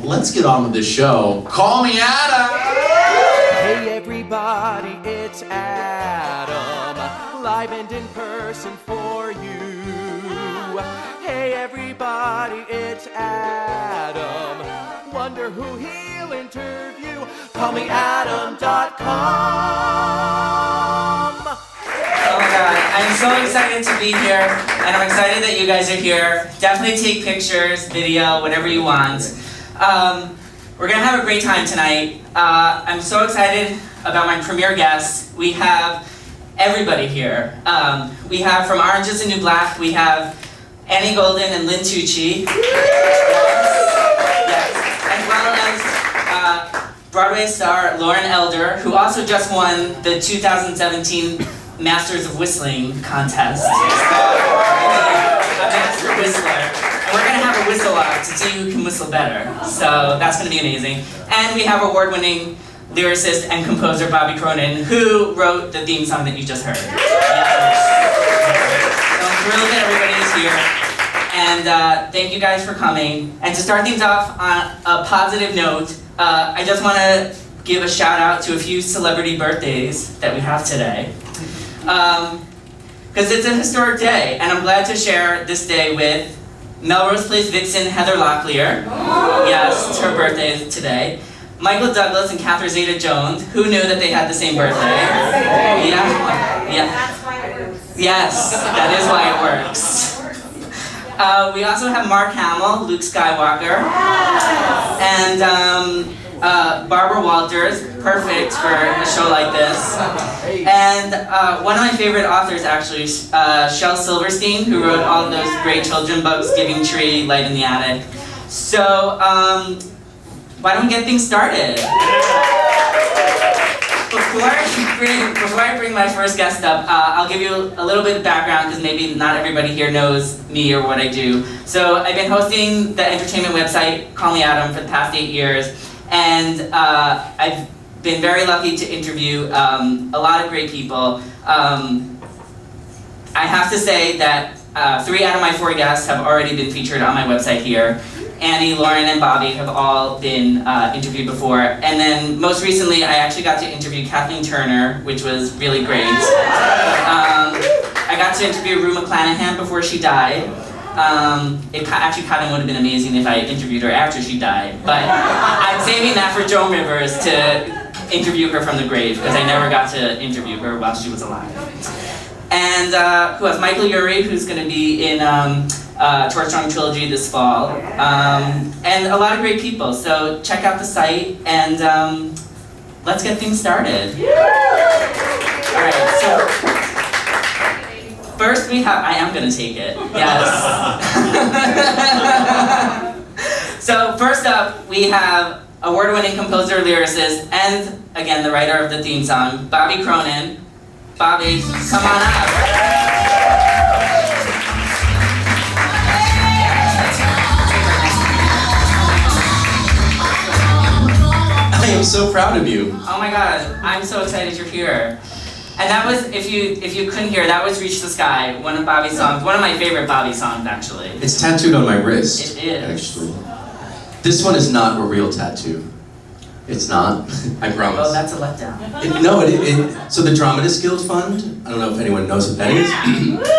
Let's get on with this show. Call me Adam! Hey everybody, it's Adam, live and in person for you. Hey everybody, it's Adam, wonder who he'll interview. CallMeAdam.com. Oh my god, I'm so excited to be here, and I'm excited that you guys are here. Definitely take pictures, video, whatever you want. We're gonna have a great time tonight. I'm so excited about my premiere guests. We have everybody here. We have from Orange is the New Black, we have Annie Golden and Lin Tucci. Yes. As well as Broadway star Lauren Elder, who also just won the 2017 Masters of Whistling contest. A master whistler. And we're gonna have a whistle off to see who can whistle better. So that's gonna be amazing. And we have award-winning lyricist and composer Bobby Cronin, who wrote the theme song that you just heard. Yes. So I'm thrilled that everybody is here. And thank you guys for coming. And to start things off on a positive note, I just wanna give a shout out to a few celebrity birthdays that we have today. Because it's a historic day, and I'm glad to share this day with Melrose Place vixen Heather Locklear. Yes, it's her birthday today. Michael Douglas and Catherine Zeta-Jones, who knew that they had the same birthday? Yeah. That's why it works. Yes, that is why it works. We also have Mark Hamill, Luke Skywalker, and Barbara Walters, perfect for a show like this. And one of my favorite authors, actually, Shel Silverstein, who wrote all of those great children's books, Giving Tree, Light in the Attic. So, why don't we get things started? Before I bring my first guest up, I'll give you a little bit of background because maybe not everybody here knows me or what I do. So I've been hosting the entertainment website Call Me Adam for the past 8 years, and I've been very lucky to interview a lot of great people. I have to say that 3 out of my 4 guests have already been featured on my website here. Annie, Lauren, and Bobby have all been interviewed before. And then most recently, I actually got to interview Kathleen Turner, which was really great. I got to interview Rue McClanahan before she died. It actually kind of would have been amazing if I interviewed her after she died. But I'm saving that for Joan Rivers to interview her from the grave, because I never got to interview her while she was alive. And who else? Michael Urie, who's going to be in Torchstrong Trilogy this fall, and a lot of great people. So check out the site, and let's get things started. All right, so first we have, I am going to take it, yes. So first up, we have award-winning composer, lyricist, and again, the writer of the theme song, Bobby Cronin. Bobby, come on up. I am so proud of you. Oh my god, I'm so excited you're here. And that was, if you couldn't hear, that was Reach the Sky, one of Bobby's songs, one of my favorite Bobby songs, actually. It's tattooed on my wrist. It is. Actually. This one is not a real tattoo. It's not, I promise. Oh, that's a letdown. So the Dramatists Guild Fund, I don't know if anyone knows what that is.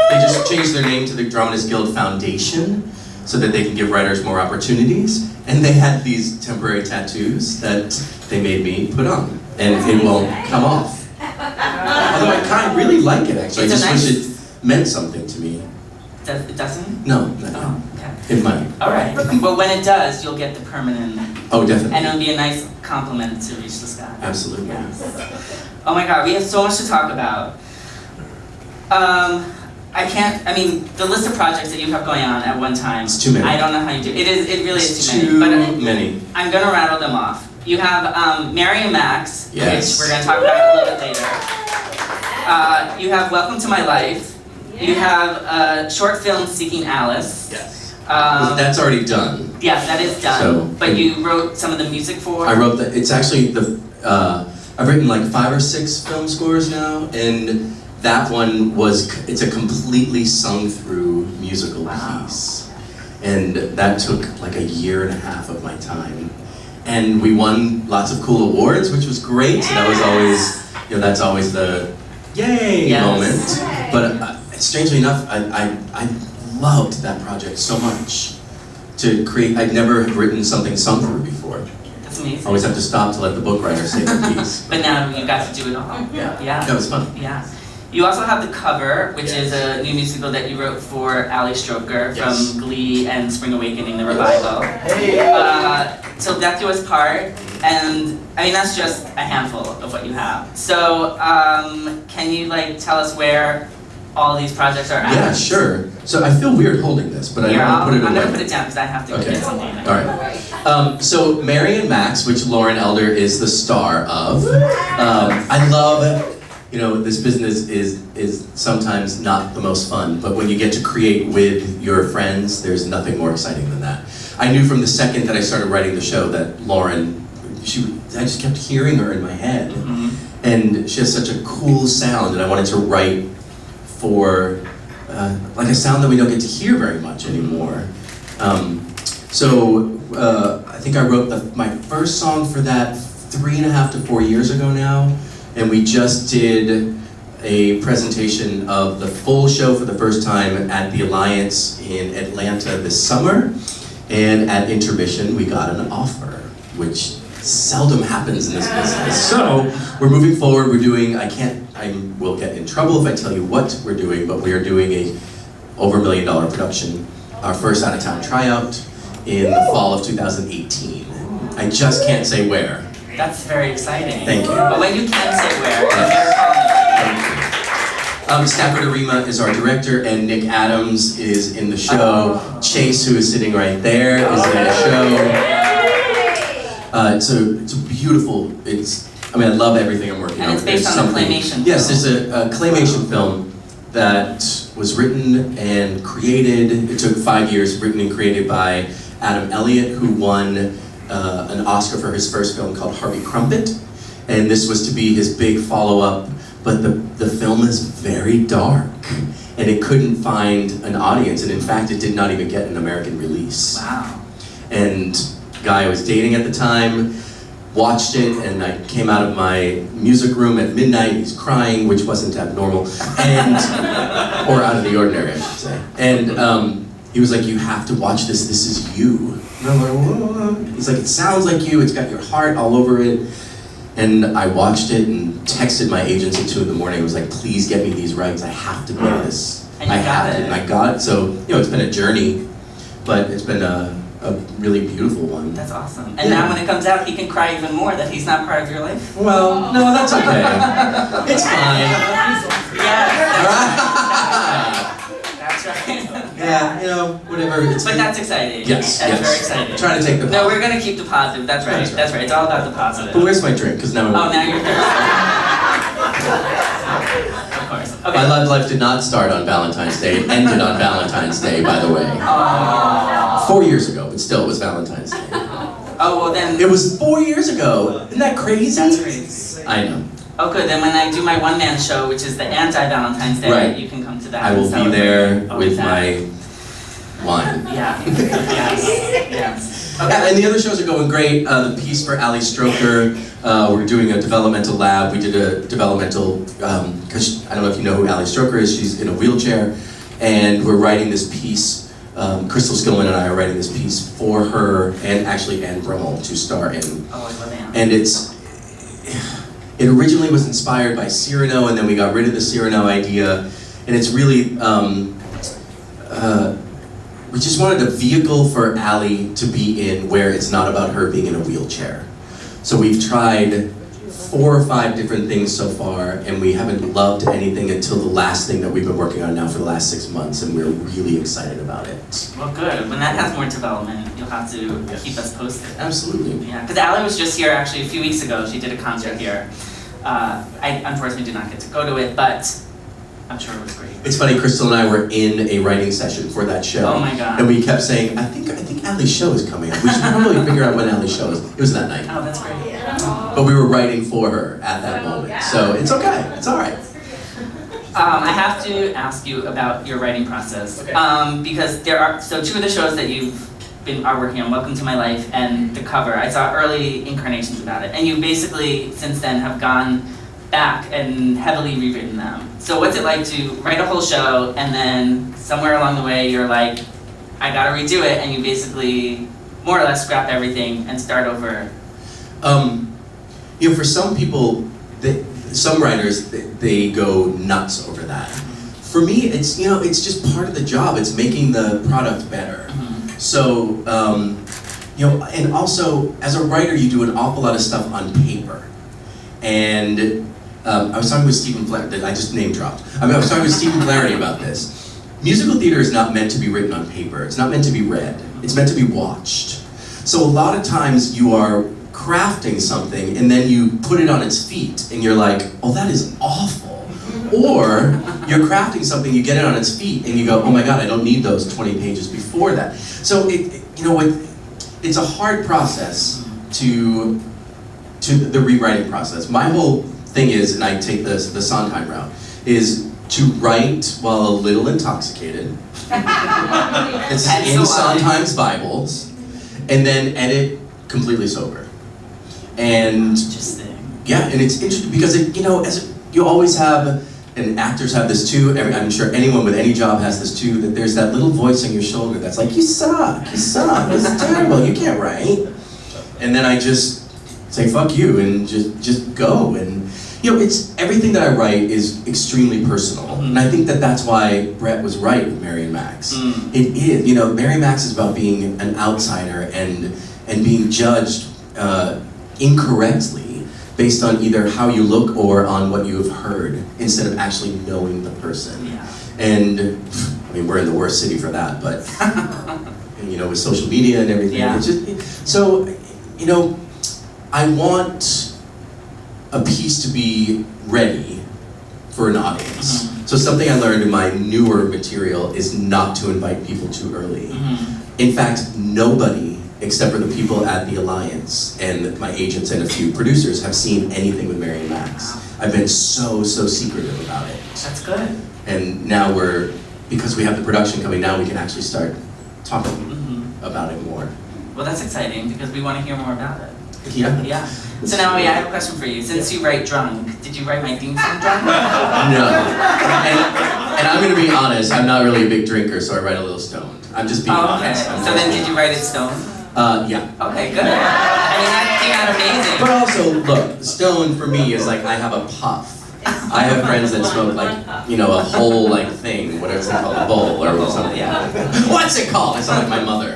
They just changed their name to the Dramatists Guild Foundation so that they can give writers more opportunities. And they had these temporary tattoos that they made me put on. And it won't come off. Although I kind of really like it, actually. I just wish it meant something to me. It doesn't? No. Oh, okay. It might. All right. Well, when it does, you'll get the permanent. Oh, definitely. And it'll be a nice compliment to Reach the Sky. Absolutely. Yes. Oh my god, we have so much to talk about. The list of projects that you have going on at one time. It's too many. I don't know how you do it. It really is too many. But many. I'm gonna rattle them off. You have Mary and Max, yes. which we're gonna talk about a little bit later. You have Welcome to My Life. You have a short film, Seeking Alice. Yes. That's already done. Yes, that is done. So, but you wrote some of the music for? I wrote it's actually I've written like 5 or 6 film scores now, and that one it's a completely sung through musical piece. And that took like 1.5 years of my time. and we won lots of cool awards, which was great. So that was always, you know, that's always the yay moment. But strangely enough, I loved that project so much. To create, I'd never written something sung through before. That's amazing. I always have to stop to let the book writer say the piece. But now you got to do it all. Yeah. That was fun. Yeah. You also have The Cover, which is a new musical that you wrote for Ali Stroker from Glee and Spring Awakening, the revival. Till Death Do Us Part, and I mean that's just a handful of what you have. So can you like tell us where all these projects are at? Yeah, sure. So I feel weird holding this, but I don't want to put it away. I'm going to put it down because I have to get something in it. All right. So Mary and Max, which Lauren Elder is the star of. I love, you know, this business is sometimes not the most fun, but when you get to create with your friends, there's nothing more exciting than that. I knew from the second that I started writing the show that Lauren, I just kept hearing her in my head. And she has such a cool sound, and I wanted to write for like a sound that we don't get to hear very much anymore. So I think I wrote my first song for that 3.5 to 4 years ago now, and we just did a presentation of the full show for the first time at the Alliance in Atlanta this summer, and at intermission we got an offer, which seldom happens in this business. So we're moving forward. We're doing, I will get in trouble if I tell you what we're doing, but we are doing a over $1 million production, our first out-of-town tryout in the fall of 2018. I just can't say where. That's very exciting. Thank you. But when you can say where, you better call me. Stafford Arima is our director, and Nick Adams is in the show. Chase, who is sitting right there, is in the show. It's a beautiful, I mean, I love everything I'm working on. And it's based on a claymation Yes, film. there's a claymation film that was written and created, it took 5 years, written and created by Adam Elliott, who won an Oscar for his first film called Harvey Crumpet. And this was to be his big follow-up, but the film is very dark, and it couldn't find an audience, and in fact, it did not even get an American release. Wow. And guy I was dating at the time watched it, and I came out of my music room at midnight, he's crying, which wasn't abnormal, and, or out of the ordinary, I should say. And he was like, you have to watch this is you. And I'm like, whoa. He's like, it sounds like you, it's got your heart all over it. And I watched it and texted my agents at 2 in the morning. I was like, please get me these rights, I have to do this. And you got it. And I got it. So, you know, it's been a journey, but it's been a really beautiful one. That's awesome. And now when it comes out, he can cry even more that he's not part of your life? Well, no, that's okay. It's fine. That's right. Yeah, you know, whatever. But that's exciting. Yes, That's yes. very exciting. Trying to take the No, positive. we're going to keep the positive. That's right. That's right. It's all about the positive. But where's my drink? Because now Oh, now you're thirsty. Of course. Okay. My love life did not start on Valentine's Day. It ended on Valentine's Day, by the way. 4 years ago, but still, it was Valentine's Day. Oh, well then. It was 4 years ago. Isn't that crazy? That's crazy. I know. Oh, good. Then when I do my one-man show, which is the anti-Valentine's Day, Right. you can come to that. I will and be celebrate. there Oh, with that. my wine. Yeah. Yes. Yeah, and the other shows are going great. The piece for Ali Stroker, we're doing a developmental lab. We did a developmental, because I don't know if you know who Ali Stroker is, she's in a wheelchair, and we're writing this piece, Crystal Skillman and I are writing this piece for her, and actually Anne Brummel to star in. Oh, I love Anne. And it originally was inspired by Cyrano, and then we got rid of the Cyrano idea, and it's really, we just wanted a vehicle for Ali to be in where it's not about her being in a wheelchair. So we've tried 4 or 5 different things so far, and we haven't loved anything until the last thing that we've been working on now for the last 6 months, and we're really excited about it. Well, good. When that has more development, you'll have to keep us posted. Absolutely. Yeah, because Ali was just here actually a few weeks ago. She did a concert here. I unfortunately did not get to go to it, but I'm sure it was great. It's funny, Crystal and I were in a writing session for that show. Oh my God. And we kept saying, I think Ali's show is coming up. We should probably figure out when Ali's show is. It was that night. Oh, that's great. But we were writing for her at that moment. So it's okay, it's all right. I have to ask you about your writing process. Because there are, so 2 of the shows that you've been working on Welcome to My Life and the cover. I saw early incarnations about it. And you basically, since then, have gone back and heavily rewritten them. So what's it like to write a whole show and then somewhere along the way you're like, I gotta redo it, and you basically more or less scrap everything and start over? For some people, some writers, they go nuts over that. For me, it's just part of the job. It's making the product better. Mm-hmm. So, and also as a writer, you do an awful lot of stuff on paper. And I was talking with Stephen Flaherty. I just name dropped. I was talking with Stephen Flaherty about this. Musical theater is not meant to be written on paper. It's not meant to be read. It's meant to be watched. So a lot of times you are crafting something and then you put it on its feet and you're like, oh, that is awful. Or you're crafting something, you get it on its feet and you go, oh my God, I don't need those 20 pages before that. So it's a hard process to the rewriting process. My whole thing is, and I take the Sondheim route, is to write while a little intoxicated. It's in Sondheim's Bibles, and then edit completely sober. And Interesting. yeah, and it's interesting because you always have, and actors have this too. I'm sure anyone with any job has this too. That there's that little voice on your shoulder that's like, you suck, this is terrible, you can't write. And then I just say fuck you and just go. And it's everything that I write is extremely personal, and I think that's why Brett was right with Mary and Max. It is, Mary and Max is about being an outsider and being judged incorrectly based on either how you look or on what you have heard, instead of actually knowing the person. Yeah. And I mean, we're in the worst city for that, but and, with social media and everything, Yeah. it's just so I want a piece to be ready for an audience. Mm-hmm. So something I learned in my newer material is not to invite people too early. Mm-hmm. In fact, nobody except for the people at the Alliance and my agents and a few producers have seen anything with Mary and Max. I've been so secretive about it. That's good. And now because we have the production coming, now we can actually start talking about it more. Well, that's exciting because we want to hear more about it. Yeah. Yeah. So now I have a question for you. Since you write drunk, did you write my theme song drunk? No. And I'm gonna be honest, I'm not really a big drinker, so I write a little stoned. I'm just being Oh, okay. honest. So then did you write it stoned? Yeah. Okay, good. I mean, that came out amazing. But also, look, stone for me is like I have a puff. I have friends that smoke like, a whole thing, whatever it's called, a bowl or something. Yeah. What's it called? I sound like my mother.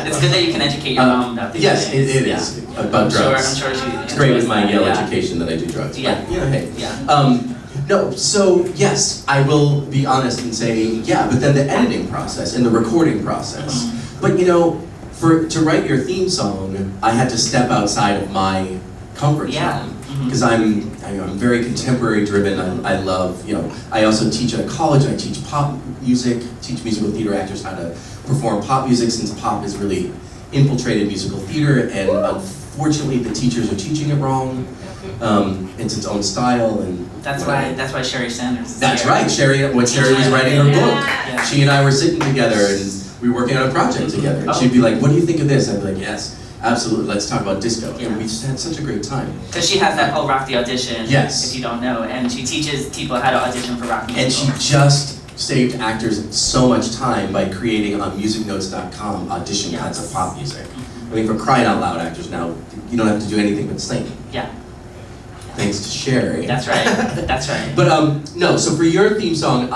It's good that you can educate your mom about these Yes, things. it is about drugs. I'm sure she. It's great with my Yale education that I do drugs. Yeah. But, hey. Yeah. No, so yes, I will be honest and say, yeah, but then the editing process and the recording process. But to write your theme song, I had to step outside of my comfort zone. Because I'm very contemporary driven. I love, I also teach at a college. I teach pop music, teach musical theater actors how to perform pop music, since pop has really infiltrated musical theater, and unfortunately the teachers are teaching it wrong. It's its own style, and That's why Sherry Sanders is that's here. right. When Sherry was writing her book, Yeah. she and I were sitting together and we were working on a project together. And she'd be like, "What do you think of this?" I'd be like, "Yes, absolutely. Let's talk about disco." Yeah. And we just had such a great time. Because she has that whole Rock the Audition, Yes. if you don't know, and she teaches people how to audition for rock music. And she just saved actors so much time by creating on musicnotes.com audition cuts of pop music. I mean, for crying out loud, actors now, you don't have to do anything but sing. Yeah. Thanks to Sherry. That's right. That's right. But no, so for your theme song,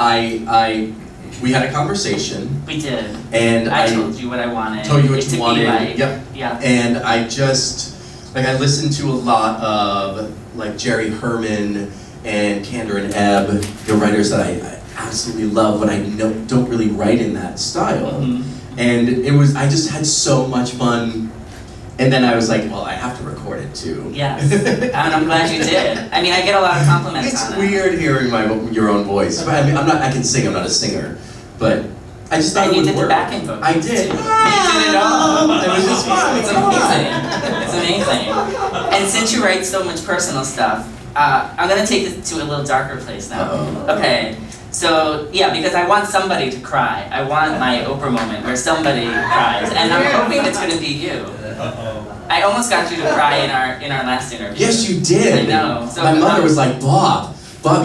we had a conversation. We did. And I told you what I wanted. Told you what it you to be wanted. like. Yep. Yeah. And I just, I listened to a lot of Jerry Herman and Candor and Ebb, the writers that I absolutely love, but I don't really write in that style. And I just had so much fun. And then I was like, well, I have to record it too. Yes. And I'm glad you did. I mean, I get a lot of compliments It's on it. weird hearing your own voice. But I mean, I can sing, I'm not a singer. But I just thought And it you would did work. the backing vocals. I did. You did it all. It was just fun. It's amazing. It's amazing. And since you write so much personal stuff, I'm gonna take this to a little darker place now. Uh-oh. Okay. So yeah, because I want somebody to cry. I want my Oprah moment where somebody cries, and I'm hoping it's going to be you. I almost got you to cry in our last interview. Yes, you did. I know. So my mother was like, Bob,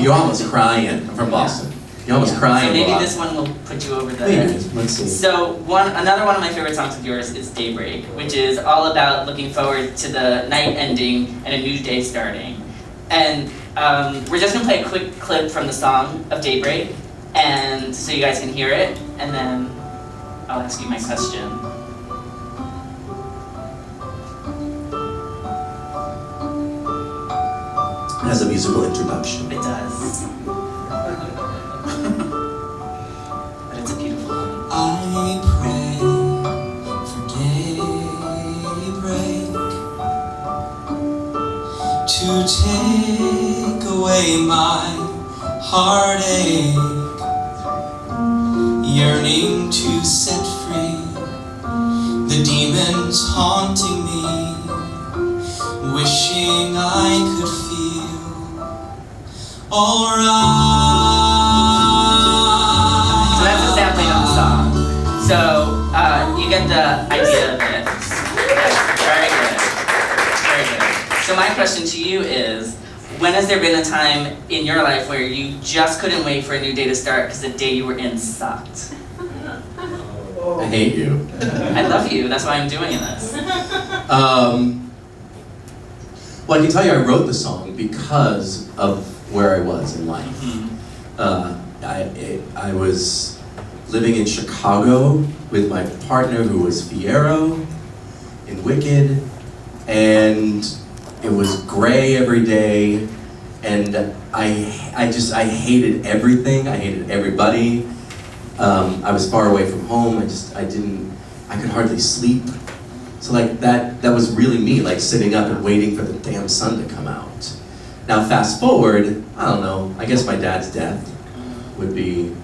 you're almost crying. I'm from Boston. You're almost crying. So maybe Bob. this one will put you over the Maybe. edge. Let's see. So another one of my favorite songs of yours is Daybreak, which is all about looking forward to the night ending and a new day starting. And we're just gonna play a quick clip from the song of Daybreak, and so you guys can hear it, and then I'll ask you my question. It has a musical introduction. It does. But it's a beautiful one. I pray for daybreak to take away my heartache, yearning to set free the demons haunting me, wishing I could feel alright. So that's a sampling of the song. So you get the idea of it. Very good. Very good. So my question to you is, when has there been a time in your life where you just couldn't wait for a new day to start because the day you were in sucked? I hate you. I love you, that's why I'm doing this. Well, I can tell you I wrote the song because of where I was in life. I was living in Chicago with my partner who was Fiyero in Wicked, and it was gray every day, and I hated everything. I hated everybody. I was far away from home. I could hardly sleep. So like that was really me, like sitting up and waiting for the damn sun to come out. Now fast forward, I don't know, I guess my dad's death would be,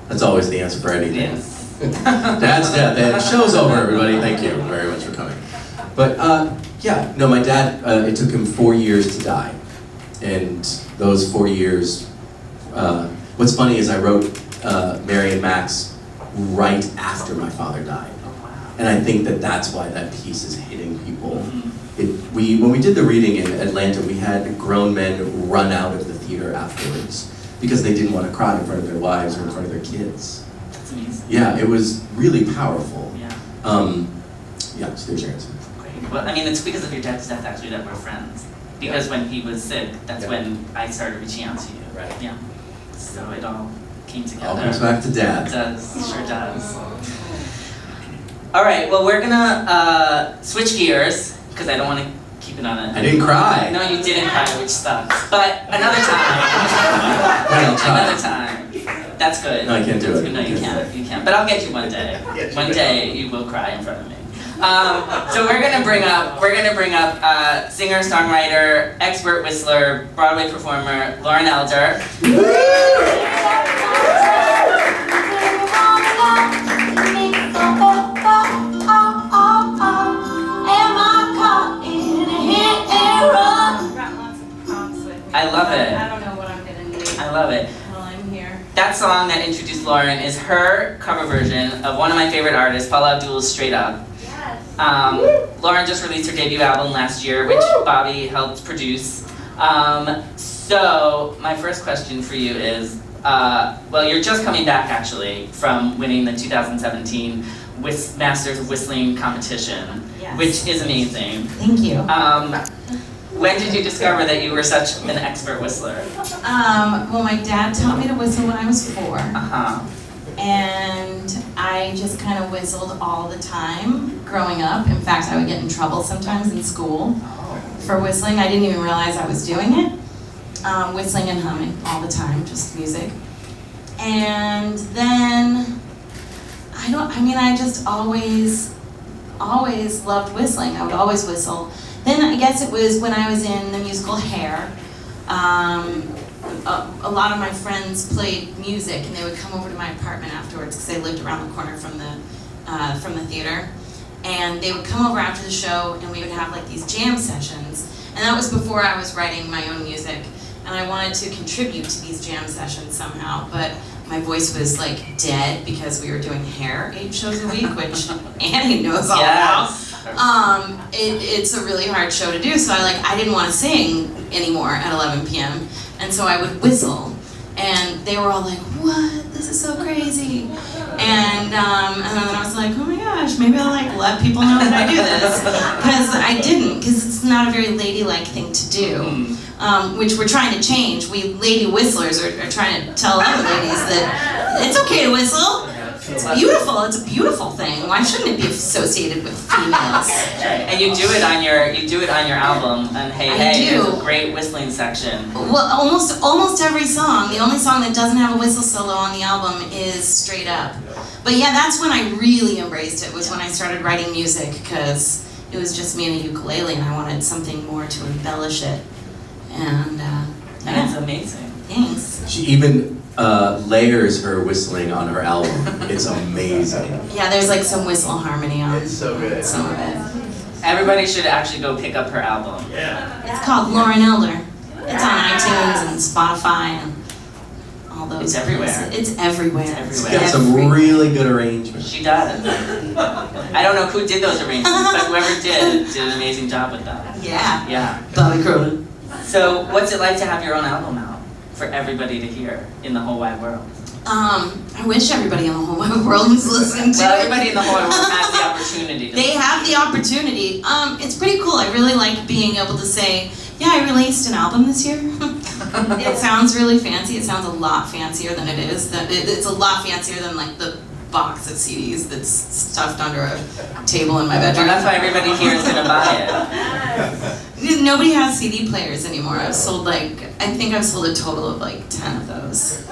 that's always the answer for anything. Yes. Dad's death, and show's over, everybody. Thank you very much for coming. But yeah, no, my dad, it took him 4 years to die. And those 4 years, what's funny is I wrote Mary and Max right after my father died. And I think that's why that piece is hitting people. When we did the reading in Atlanta, we had grown men run out of the theater afterwards because they didn't want to cry in front of their wives or in front of their kids. That's amazing. Yeah, it was really powerful. Yeah. Yeah, so there's your answer. Great. Well, I mean, it's because of your dad's death actually that we're friends. Because when he was sick, that's when I started reaching out to you. Right. Yeah. So it all came together. All comes back to It Dad. does, sure does. All right, well, we're gonna switch gears because I don't want to keep it on a. I didn't cry. No, you didn't cry, which sucks. But another time. Fine, I'll try. Another time. That's good. No, I can't do That's it. good. No, you can't. You can't. But I'll get you one day. One day you will cry in front of me. So we're gonna bring up singer, songwriter, expert whistler, Broadway performer Lauren Elder. I love it. I don't know what I'm gonna need I love it. while I'm here. That song that introduced Lauren is her cover version of one of my favorite artists, Paula Abdul's Straight Up. Yes. Lauren just released her debut album last year, which Bobby helped produce. So my first question for you is, well, you're just coming back actually from winning the 2017 Masters of Whistling competition, Yes. which is amazing. Thank you. When did you discover that you were such an expert whistler? Well, my dad taught me to whistle when I was 4. Uh-huh. And I just kind of whistled all the time growing up. In fact, I would get in trouble sometimes in school for whistling. I didn't even realize I was doing it. Whistling and humming all the time, just music. And then, I just always loved whistling. I would always whistle. Then I guess it was when I was in the musical Hair. A lot of my friends played music, and they would come over to my apartment afterwards because they lived around the corner from the theater. And they would come over after the show, and we would have like these jam sessions. And that was before I was writing my own music. and I wanted to contribute to these jam sessions somehow, but my voice was like dead because we were doing hair 8 shows a week, which Annie knows all about. It's a really hard show to do, so I didn't want to sing anymore at 11 p.m. And so I would whistle, and they were all like, "What? This is so crazy!" And then I was like, "Oh my gosh, maybe I'll let people know that I do this," because I didn't, because it's not a very ladylike thing to do. Which we're trying to change. We lady whistlers are trying to tell other ladies that it's okay to whistle. It's beautiful. It's a beautiful thing. Why shouldn't it be associated with females? And you do it on your album. And hey, there's a great whistling section. Well, almost every song. The only song that doesn't have a whistle solo on the album is Straight Up. But yeah, that's when I really embraced it. Was when I started writing music, because it was just me and a ukulele, and I wanted something more to embellish it. And it's amazing. Thanks. She even layers her whistling on her album. It's amazing. Yeah, there's some whistle harmony on so good. some of it. Everybody should actually go pick up her album. Yeah. It's called Lauren Elder. It's on iTunes and Spotify and all those. It's everywhere. places. It's everywhere. She's got some really good arrangements. She does. I don't know who did those arrangements, but whoever did an amazing job with them. Yeah. Yeah. Bobby Cronin. So, what's it like to have your own album out for everybody to hear in the whole wide world? I wish everybody in the whole wide world was listening to Well, it. everybody in the whole world has the opportunity. They have the opportunity. It's pretty cool. I really like being able to say, yeah, I released an album this year. It sounds really fancy. It sounds a lot fancier than it is. It's a lot fancier than the box of CDs that's stuffed under a table in my bedroom. And that's why everybody here is gonna buy it. Nobody has CD players anymore. I've sold I think I've sold a total of 10 of those.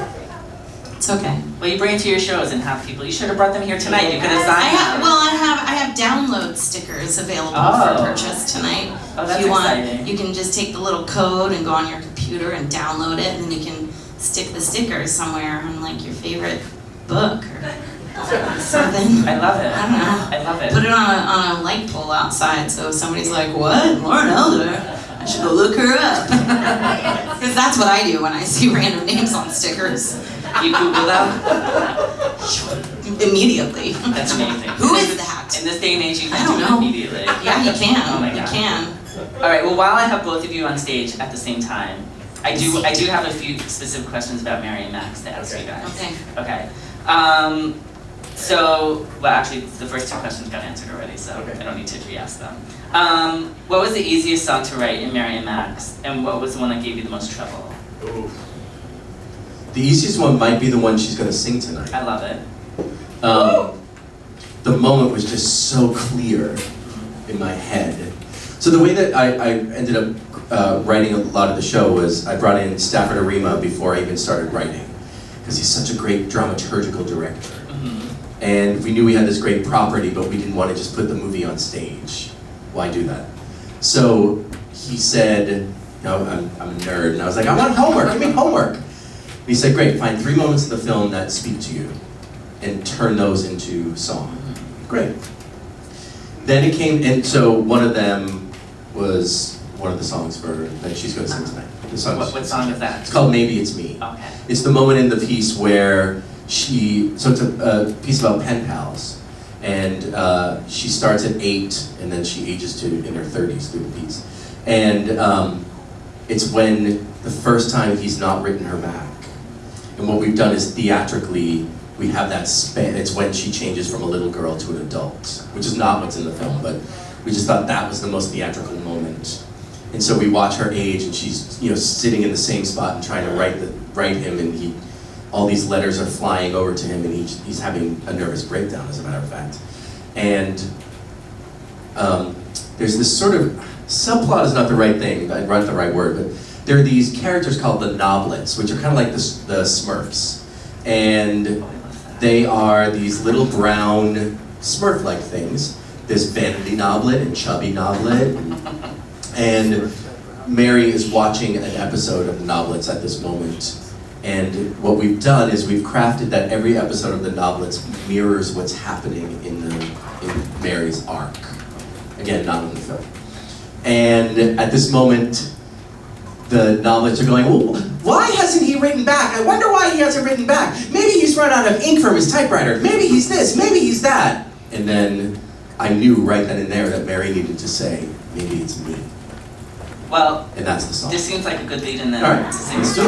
It's okay. Well, you bring it to your shows and have people. You should have brought them here tonight. You could have signed them. I have download stickers available for purchase tonight. Oh, that's if you exciting. want, you can just take the little code and go on your computer and download it, and then you can stick the stickers somewhere on your favorite book or something. I love it. I don't know. I love it. Put it on a light pole outside, so if somebody's like, "What? Lauren Elder? I should go look her up." Because that's what I do when I see random names on stickers. You Google them? Immediately. That's amazing. Who is that? In this day and age, you I can don't do it know. immediately. Yeah, you can. Oh my You God. can. All right. Well, while I have both of you on stage at the same time, I do have a few specific questions about Mary and Max to ask you guys. Okay. Okay. Well, actually, the first 2 questions got answered already, so I don't need to re-ask them. What was the easiest song to write in Mary and Max, and what was the one that gave you the most trouble? Ooh. The easiest one might be the one she's going to sing tonight. I love it. The moment was just so clear in my head. So the way that I ended up writing a lot of the show was I brought in Stafford Arima before I even started writing, because he's such a great dramaturgical director. And we knew we had this great property, but we didn't want to just put the movie on stage. Why do that? So he said, I'm a nerd, and I was like, I want homework, give me homework. And he said, great, find 3 moments in the film that speak to you, and turn those into song. Great. Then it came, and so one of them was one of the songs that she's going to sing tonight. What song is that? It's called Maybe It's Me. Okay. It's the moment in the piece where so it's a piece about pen pals, and she starts at 8, and then she ages to in her 30s through the piece. And it's when the first time he's not written her back. And what we've done is theatrically, we have that span. It's when she changes from a little girl to an adult, which is not what's in the film, but we just thought that was the most theatrical moment. And so we watch her age, and she's sitting in the same spot and trying to write him, and all these letters are flying over to him, and he's having a nervous breakdown, as a matter of fact. And there's this sort of subplot is not the right thing, not the right word, but there are these characters called the Noblets, which are kind of like the Smurfs, and they are these little brown Smurf-like things. There's vanity Noblet and chubby Noblet, and Mary is watching an episode of the Noblets at this moment. And what we've done is we've crafted that every episode of the Noblets mirrors what's happening in Mary's arc. Again, not in the film. And at this moment, the novelists are going, well, why hasn't he written back? I wonder why he hasn't written back. Maybe he's run out of ink from his typewriter. Maybe he's this, maybe he's that. And then I knew right then and there that Mary needed to say, maybe it's me. Well, and that's the song. This seems like a good lead, and then all right, to sing. let's do it.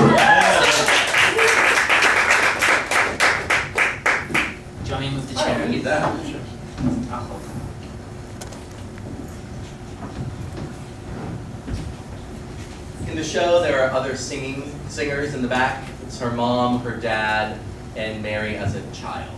Do you want me to move the chair? Need that. I'll hold it. In the show, there are other singers in the back. It's her mom, her dad, and Mary as a child.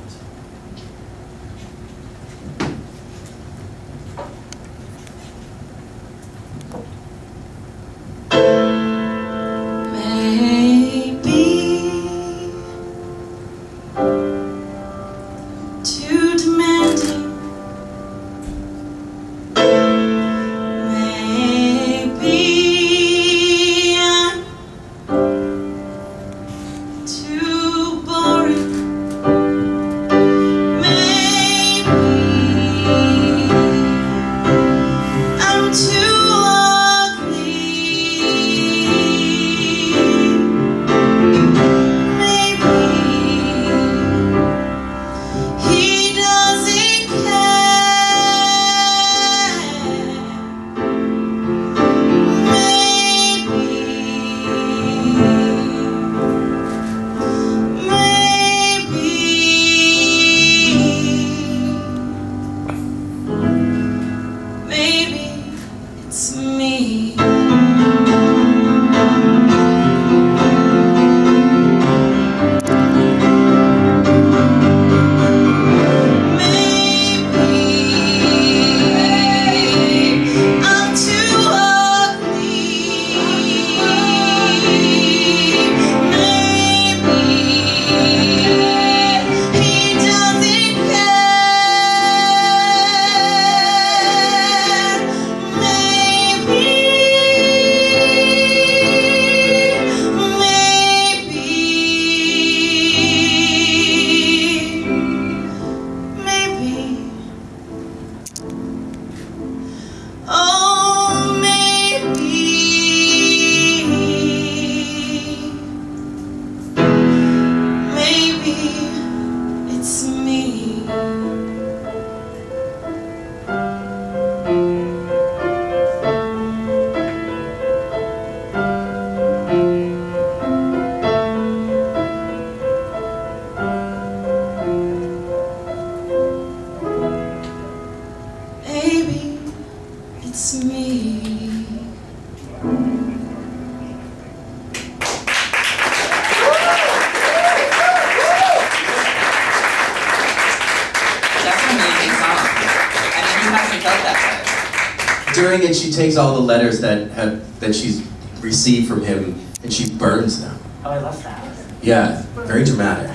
During it, she takes all the letters that she's received from him and she burns them. Oh, I love that. Yeah, very dramatic.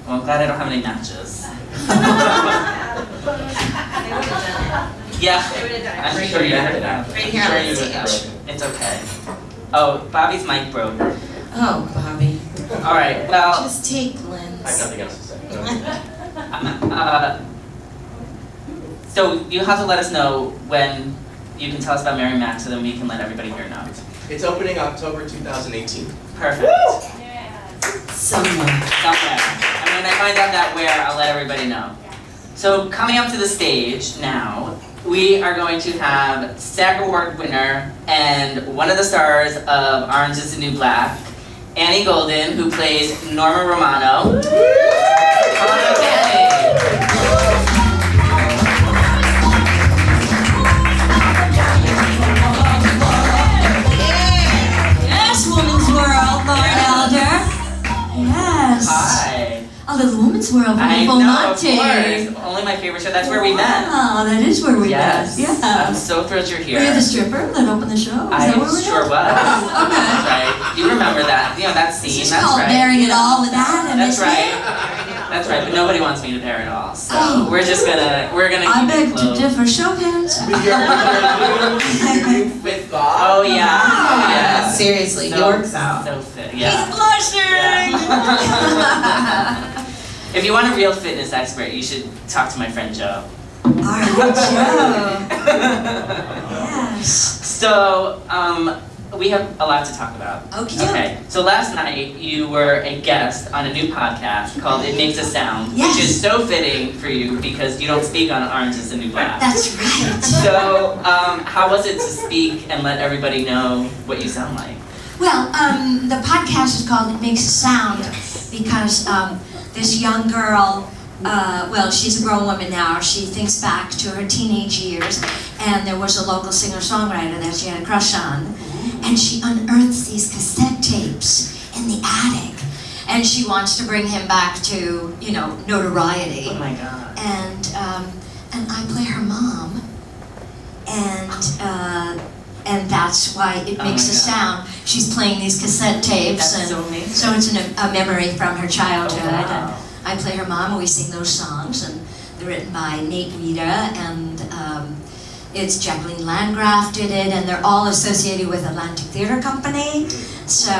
Well, I'm glad I don't have any matches. Yeah, I'm sure you would have. Right here on the stage. It's okay. Oh, Bobby's mic broke. Oh, Bobby. All right, well. Just take Lynn's. I have nothing else to say. So you have to let us know when you can tell us about Mary Mac so then we can let everybody here know. It's opening October 2018. Perfect. Somewhere. And when I find out that where, I'll let everybody know. So coming up to the stage now, we are going to have SAG Award winner and one of the stars of Orange is the New Black, Annie Golden, who plays Norma Romano. Come on up, Annie. Yes, Woman's World, Lauren Elder. Yes. Hi. A little Woman's World, I beautiful know, of Monty. course. Only my favorite show. That's where we met. Oh, that is where we Yes. met. I'm Yeah. so thrilled you're here. Were you the stripper that opened the show? Is I that where we sure met? was. Oh, okay. That's right. You remember that? You know that scene. This is That's called right. Bearing It All with Adam, That's isn't right. it? That's right. But nobody wants me to bear it all. So Oh. we're gonna I keep beg it to close. differ. Show hands. With Bob? Oh yeah. Yeah. Seriously, So- York's out. So fit. Yeah. He's blushing. If you want a real fitness expert, you should talk to my friend Joe. All right, Joe. Yes. So, we have a lot to talk about. Okay. So last night you were a guest on a new podcast called It Makes a Sound, Yes. which is so fitting for you because you don't speak on Orange is the New Black. That's right. So, how was it to speak and let everybody know what you sound like? Well, the podcast is called It Makes a Sound because this young girl, well, she's a grown woman now. She thinks back to her teenage years, and there was a local singer-songwriter that she had a crush on, and she unearths these cassette tapes in the attic, and she wants to bring him back to, you know, notoriety. Oh my God. And I play her mom, and that's why it Oh makes my a God. sound. She's playing these cassette tapes, That's and so amazing. so it's a memory from her childhood. Oh, wow. And I play her mom, and we sing those songs, and they're written by Nate Rita, and it's Jacqueline Landgraf did it, and they're all associated with Atlantic Theater Company. So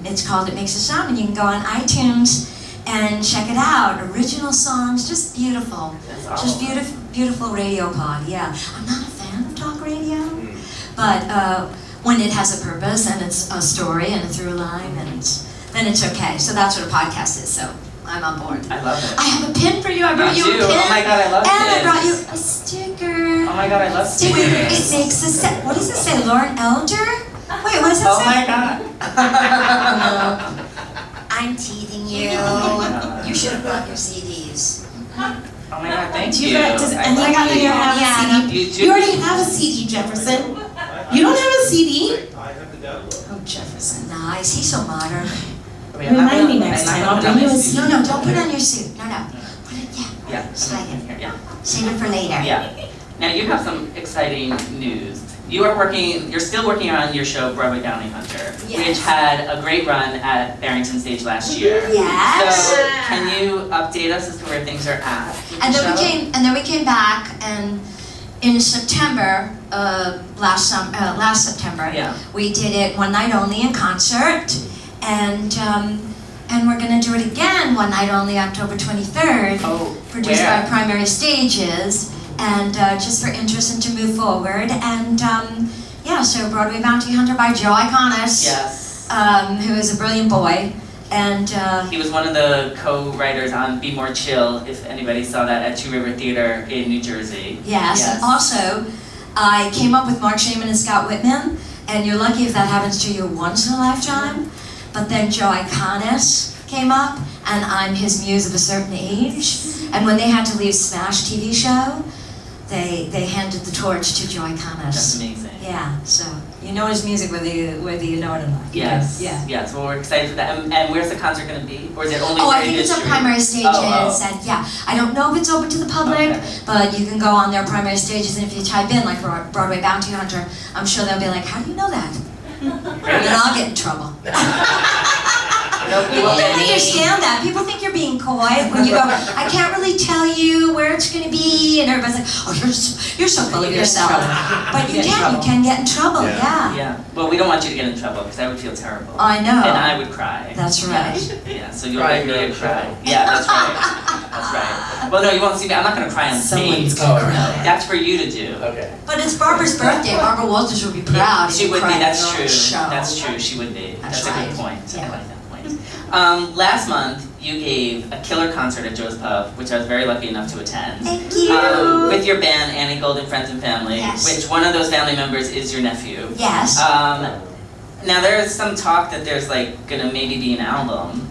it's called It Makes a Sound, and you can go on iTunes and check it out. Original songs, just beautiful. That's Just awesome. beautiful radio pod, yeah. I'm not a fan of talk radio, but when it has a purpose and it's a story and a through line, and then it's okay. So that's what a podcast is, so I'm on board. I love it. I have a pin for you. I brought Me you a too. pin. Oh my God, I love And I pins. brought you a sticker. Oh my God, I love It stickers. makes a set. What does it say? Lauren Elder? Wait, what does it Oh say? my God. No. I'm teasing you. Oh my God. You should have brought your CDs. Oh my God, thank Do you. you guys, does I anyone love here you. have Yeah. a CD? You do. You already have a CD, Jefferson. You don't have a CD? Oh, Jefferson. Nice. He's so modern. Wait, I'm not Remind me gonna- next I'm not time. gonna I'll put bring on you a my CD. No, don't put on your suit. No. Put it, yeah. Yeah. Slide it. Here, yeah. Save it for later. Yeah. Now you have some exciting news. You're still working on your show Broadway Bounty Hunter, Yes. which had a great run at Barrington Stage last year. Yes. So can you update us as to where things are at? with And the then show? we came back, and in September, last September, Yeah. we did it one night only in concert, and we're gonna do it again one night only, October 23rd, Oh, produced where? by Primary Stages, and just for interest and to move forward, and yeah, so Broadway Bounty Hunter by Joe Iconis, Yes. who is a brilliant boy, and He was one of the co-writers on Be More Chill, if anybody saw that at Two River Theater in New Jersey. yes, and also I came up with Mark Shaman and Scott Whitman, and you're lucky if that happens to you once in a lifetime. But then Joe Iconis came up, and I'm his muse of a certain age. And when they had to leave Smash TV show, they handed the torch to Joe That's Iconis. amazing. Yeah, so you know his music whether you know it or not. Yes. Yeah. Yes. Well, we're excited for that. And where's the concert going to be? Or is it only Oh, for I think it's on industry? Primary Stages, Oh, and yeah, I don't know if it's open to the public, Okay. but you can go on their Primary Stages, and if you type in like Broadway Bounty Hunter, I'm sure they'll be like, how do you know that? And then I'll get in trouble. No, You don't understand that. People think you're being coy when you go, I can't really tell you where it's going to be, and everybody's like, oh, you're so full of yourself. But you can get in trouble, yeah. Yeah. Well, we don't want you to get in trouble because I would feel terrible. I know. And I would cry. That's right. Yeah. So you'll make me to cry. Yeah, that's right. That's right. Well, no, you won't see me. I'm not going to cry on stage. Someone's gonna cry. That's for you to do. Okay. But it's Barbara's birthday. Barbara Walters would be proud. She if you would be. cried That's on true. the show. That's true. She would be. That's That's a right. good point. I Yeah. like that point. Last month, you gave a killer concert at Joe's Pub, which I was very lucky enough to attend. Thank you. With your band, Annie Golden Friends and Family, Yes. which one of those family members is your nephew. Yes. Now there's some talk that there's like gonna maybe be an album.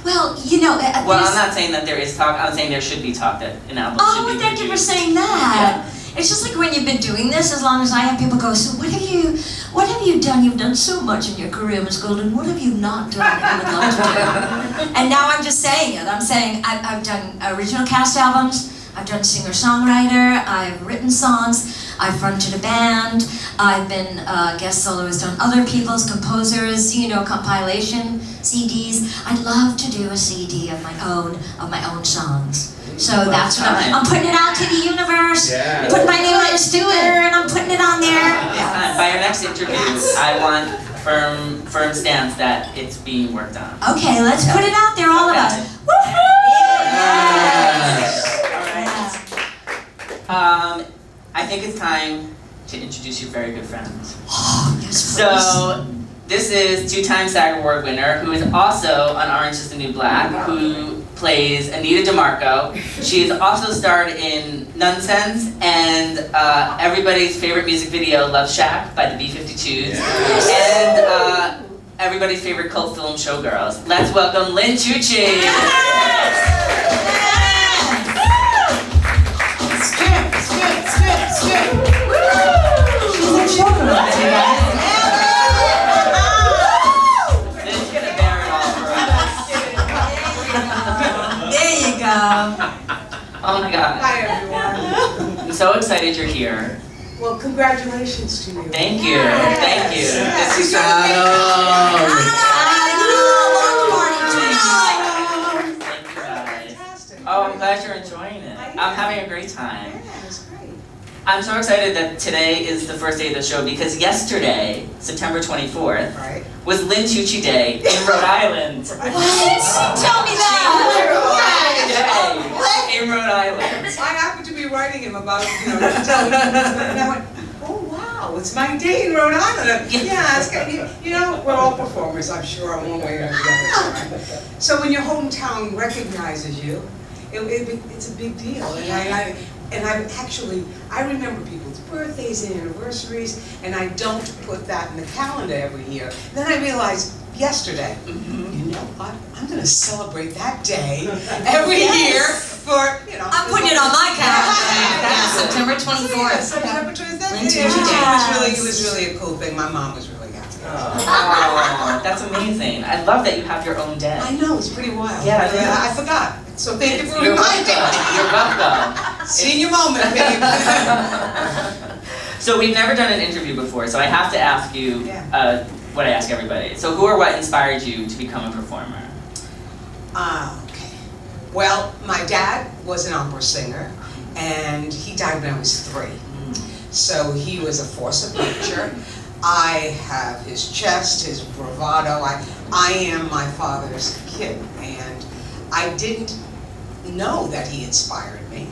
Well, you know, Well, I'm not saying that there is talk. I'm saying there should be talk that an album should Oh, be thank you for produced. saying that. It's just like when you've been doing this, as long as I have people go, so what have you done? You've done so much in your career, Ms. Golden. What have you not done that you would love to do? And now I'm just saying it. I'm saying I've done original cast albums. I've done singer-songwriter. I've written songs. I've fronted a band. I've been a guest soloist on other people's composers, you know, compilation CDs. I'd love to do a CD of my own songs. So that's what I'm putting it out to the universe. Yeah. Putting my name on a sticker and I'm putting it on there. By our next interview, I want firm stance that it's being worked on. Okay, let's put it out there, all of us. Okay. Woohoo! Yes. I think it's time to introduce your very good friend. Yes, So, this is two-time SAG Award winner, who is also on Orange is the New Black, who plays Anita DeMarco. She has also starred in Nonsense and everybody's favorite music video, Love Shack by the B-52s, and everybody's favorite cult film, Showgirls. Let's welcome Lin Tucci. Oh my God. Hi, everyone. I'm so excited you're here. Well, congratulations to you. Thank you. Thank you. Yes. This is Thank you guys. Fantastic. Oh, I'm glad you're enjoying it. I'm having a great time. Yeah, it's great. I'm so excited that today is the first day of the show because yesterday, September 24th, Right. was Lin Tucci Day in Rhode Island. Tell me that! In Rhode Island. I happened to be writing him about, telling him, and I went, oh wow, it's my day in Rhode Island. Yeah, it's good. We're all performers, I'm sure, in one way or the other. So when your hometown recognizes you, it's a big deal. And I remember people's birthdays and anniversaries, and I don't put that in the calendar every year. Then I realized yesterday, you know what? I'm going to celebrate that day every year for, I'm putting it on my calendar. September 24th. September 23rd. Lin Tucci Day. It was really a cool thing. My mom was really happy. Oh, that's amazing. I love that you have your own day. I know, it's pretty wild. Yeah, it is. I forgot. So thank you for You're reminding me. welcome. You're welcome. Senior moment, babe. So we've never done an interview before, so I have to ask you what I ask everybody. So who or what inspired you to become a performer? Okay. Well, my dad was an opera singer, and he died when I was 3. So he was a force of nature. I have his chest, his bravado. I am my father's kid, and I didn't know that he inspired me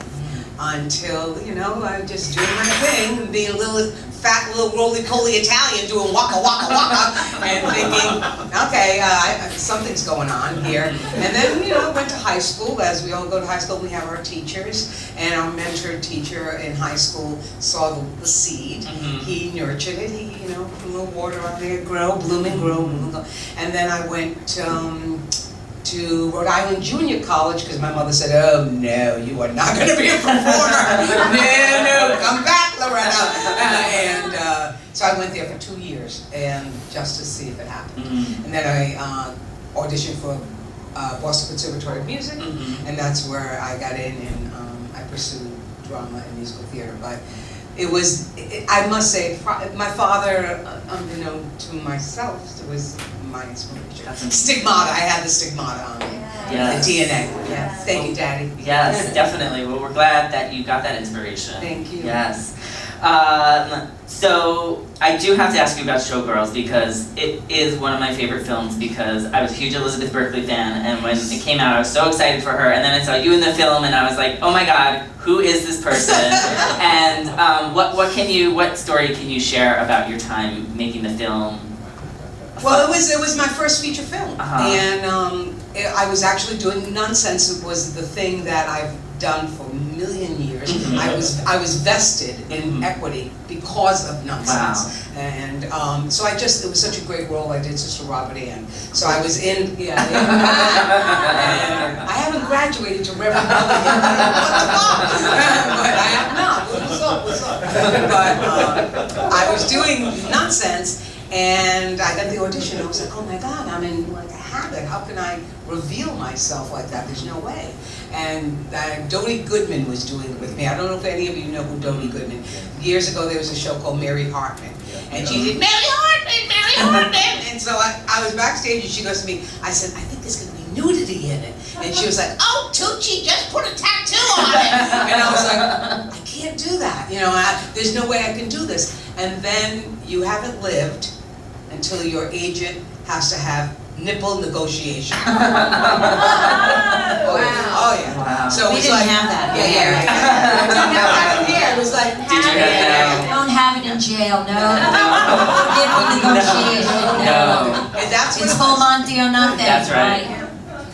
until, I just doing my thing and being a little fat, little roly-poly Italian doing waka waka waka and thinking, okay, something's going on here. And then, went to high school. As we all go to high school, we have our teachers, and our mentor teacher in high school saw the seed. He nurtured it. He, put a little water on there, grow, bloom and grow. And then I went to Rhode Island Junior College because my mother said, oh no, you are not going to be a performer. No, come back, Loretta. So I went there for 2 years and just to see if it happened. And then I auditioned for Boston Conservatory of Music, and that's where I got in and I pursued drama and musical theater. But it was, I must say, my father, unbeknown to myself, was my inspiration. Stigmata, I had the stigmata on me. Yes. The DNA. Yeah. Thank you, Daddy. Yes, definitely. Well, we're glad that you got that inspiration. Thank you. Yes. So I do have to ask you about Showgirls because it is one of my favorite films because I was a huge Elizabeth Berkley fan, and when it came out I was so excited for her, and then I saw you in the film and I was like, oh my God, who is this person? And what story can you share about your time making the film? Well, it was my first feature film, and I was actually doing Nonsense. It was the thing that I've done for a million years. I was vested in equity because of Nonsense, and so it was such a great role. I did Sister Robert Ann, so I was in. And I haven't graduated to Reverend Mother yet. What the fuck? But I have not. What's up? But I was doing Nonsense. And I got the audition, and I was like, oh my God, I'm in like a habit. How can I reveal myself like that? There's no way. And Dodie Goodman was doing it with me. I don't know if any of you know who Dodie Goodman. Years ago, there was a show called Mary Hartman. And she did, Mary Hartman, Mary Hartman! And so I was backstage, and she goes to me, I said, I think there's going to be nudity in it. And she was like, oh, Tucci, just put a tattoo on it. And I was like, I can't do that. There's no way I can do this. And then you haven't lived until your agent has to have nipple negotiation. Wow. Oh yeah. Wow. So We it's didn't like, have that Yeah, here. yeah, yeah. We didn't have that in here. It was like, Did you have that? Don't have it in jail, no. Nipple negotiation, no. No. and that's what It's it full was. Monty or nothing, That's right.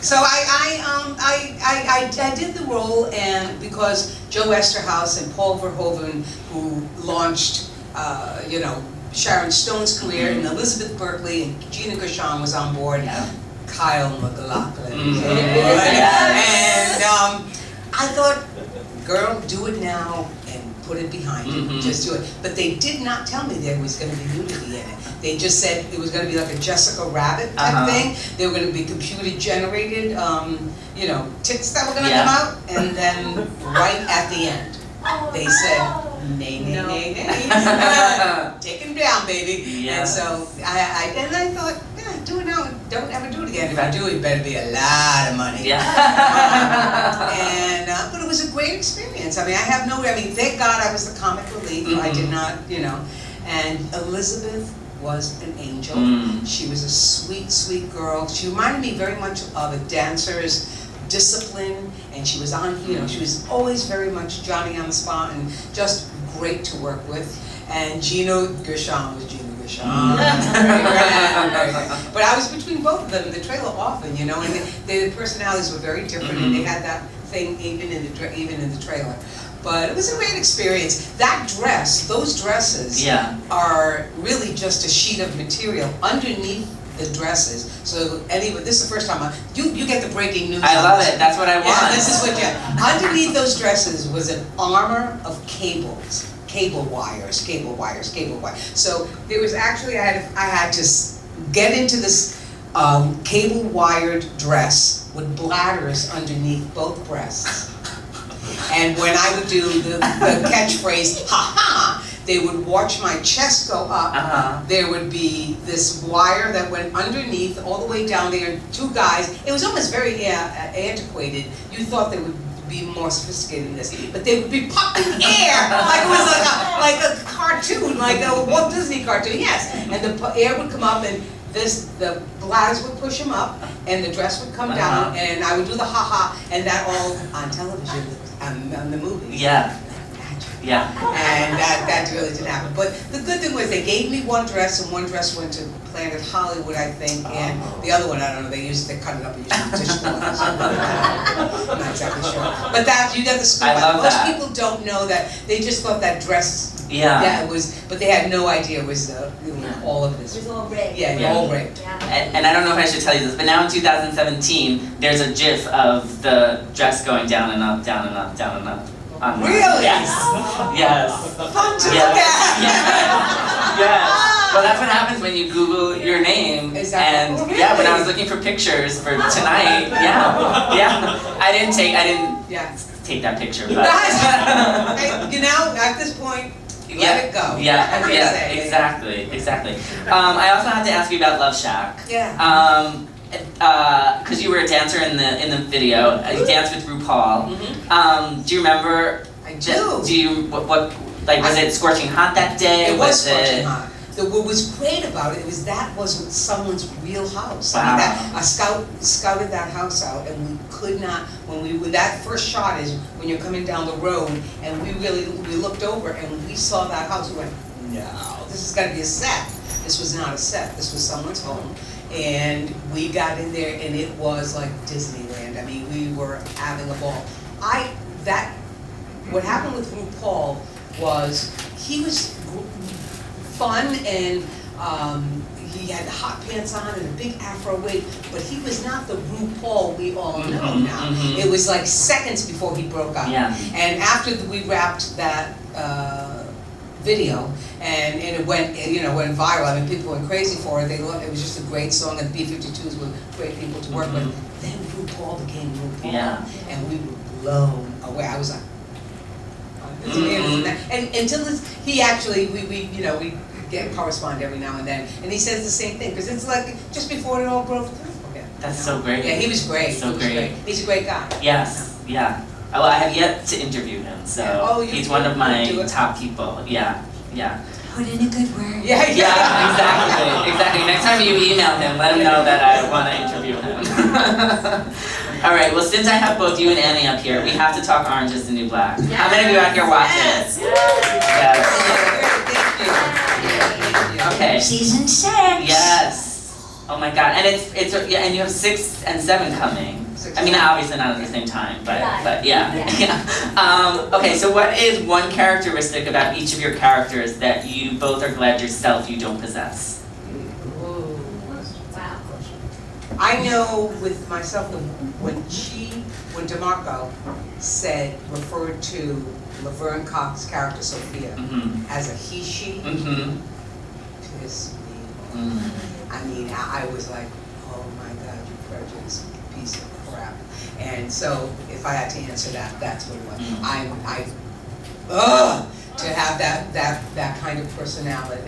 So I did the role, and because Joe Esterhaus and Paul Verhoeven, who launched, Sharon Stone's career, and Elizabeth Berkley and Gina Gershon was on board. Yeah. Kyle MacLachlan. Mhm. And I thought, girl, do it now and put it behind you. Mhm. Just do it. But they did not tell me there was going to be nudity in it. They just said it was going to be like a Jessica Rabbit type thing. They were going to be computer generated, tits that were going to Yeah. come out. And then right at the end, they said, nay, nay, nay, nay. Take him down, baby. Yes. And so I thought, yeah, do it now. Don't ever do it again. If I do, it better be a lot of money. Yeah. But it was a great experience. I mean, thank God I was the comic relief. I did not, And Elizabeth was an angel. She was a sweet, sweet girl. She reminded me very much of a dancer's discipline, and she was she was always very much Johnny on the spot and just great to work with. And Gina Gershon was Gina Gershon. But I was between both of them in the trailer often, and the personalities were very different, and they had that thing even in the trailer. But it was a great experience. That dress, those dresses, are really just a sheet of material underneath the dresses. So anyway, this is the first time you get the breaking news. I love it. That's what I want. Yeah, this is what underneath those dresses was an armor of cables. Cable wires. So there was actually, I had to get into this cable wired dress with bladders underneath both breasts. And when I would do the catchphrase, ha ha, they would watch my chest go up. There would be this wire that went underneath all the way down there, two guys. It was almost very antiquated. You thought they would be more sophisticated than this, but they would be popping air like it was like a cartoon, like a Walt Disney cartoon. Yes, and the air would come up, and the bladders would push them up, and the dress would come down, and I would do the ha ha, and that all on television, on the movies. Yeah. Yeah. And that really didn't happen. But the good thing was they gave me one dress, and one dress went to Planet Hollywood, I think, and the other one, I don't know, they cut it up and used it as dishcloth. I'm not exactly sure. But that, you get the scoop. I love Most that. people don't know that. They just thought that dress, Yeah. it was, but they had no idea it was all of this. It was all rigged. Yeah. All rigged. And I don't know if I should tell you this, but now in 2017, there's a GIF of the dress going down and up, down and up, down and up. Really? Yes. Yes. Fun to Yes. look at. Yes. Well, that's what happens when you Google your name. Exactly. And Oh, really? yeah, when I was looking for pictures for tonight, I didn't take that picture, but Hey, at this point, let it go. Yeah, As they say. exactly. I also had to ask you about Love Shack. Yeah. Because you were a dancer in the video. You danced with RuPaul. Do you remember? I do. Do you what was it scorching hot that day? It was scorching hot. What was great about it was someone's real house. Wow. I mean, I scouted that house out, and we could not. When that first shot is when you're coming down the road, and we looked over and we saw that house. We went, no, this has got to be a set. This was not a set. This was someone's home. And we got in there, and it was like Disneyland. I mean, we were having a ball. What happened with RuPaul was he was fun, and he had the hot pants on and a big afro wig, but he was not the RuPaul we all know now. It was like seconds before he broke up. Yeah. And after we wrapped that video, and it went viral. I mean, people went crazy for it. It was just a great song, and B-52s were great people to work with. Then RuPaul became RuPaul, and we were blown away. I was like, this man is that. And until he actually, we correspond every now and then, and he says the same thing, because it's like just before it all broke through. That's so great. Yeah, he was great. So great. He's a great guy. Yes. Yeah. Well, I have yet to interview him, so he's one of my top people. Yeah. put in a good word. Yeah, exactly. Next time you email him, let him know that I want to interview him. All right, well, since I have both you and Annie up here, we have to talk Orange is the New Black. How many of you out here watch it? Yes. Okay. Season 6. Yes. Oh my God, and it's yeah, and you have 6 and 7 coming. I mean, obviously not at the same time, but yeah. Okay, so what is one characteristic about each of your characters that you both are glad yourself you don't possess? I know with myself, when DeMarco referred to Laverne Cox's character Sophia as a he, she, pissed me off. I mean, I was like, oh my God, you prejudiced piece of crap. And so, if I had to answer that, that's what it was. To have that kind of personality,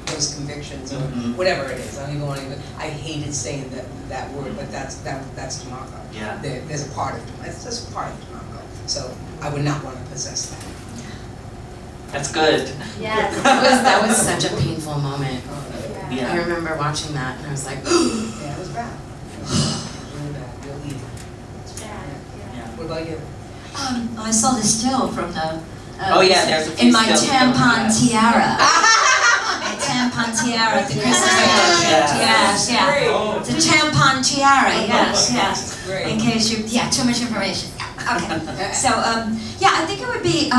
those convictions, or whatever it is. I don't even want to. I hated saying that word, but that's DeMarco. Yeah. There's a part of DeMarco. It's just a part of DeMarco. So I would not want to possess that. That's good. Yes. That was such a painful moment. Yeah. I remember watching that and I was like, Yeah, it was bad. Really bad, real evil. What about you? I saw the still from the. Oh yeah, there's a few in my stills tampon from tiara. My tampon tiara at the Christmas pageant. Yes, yeah. The tampon tiara. Yes. In case you, too much information. Okay. So, yeah, I think it would be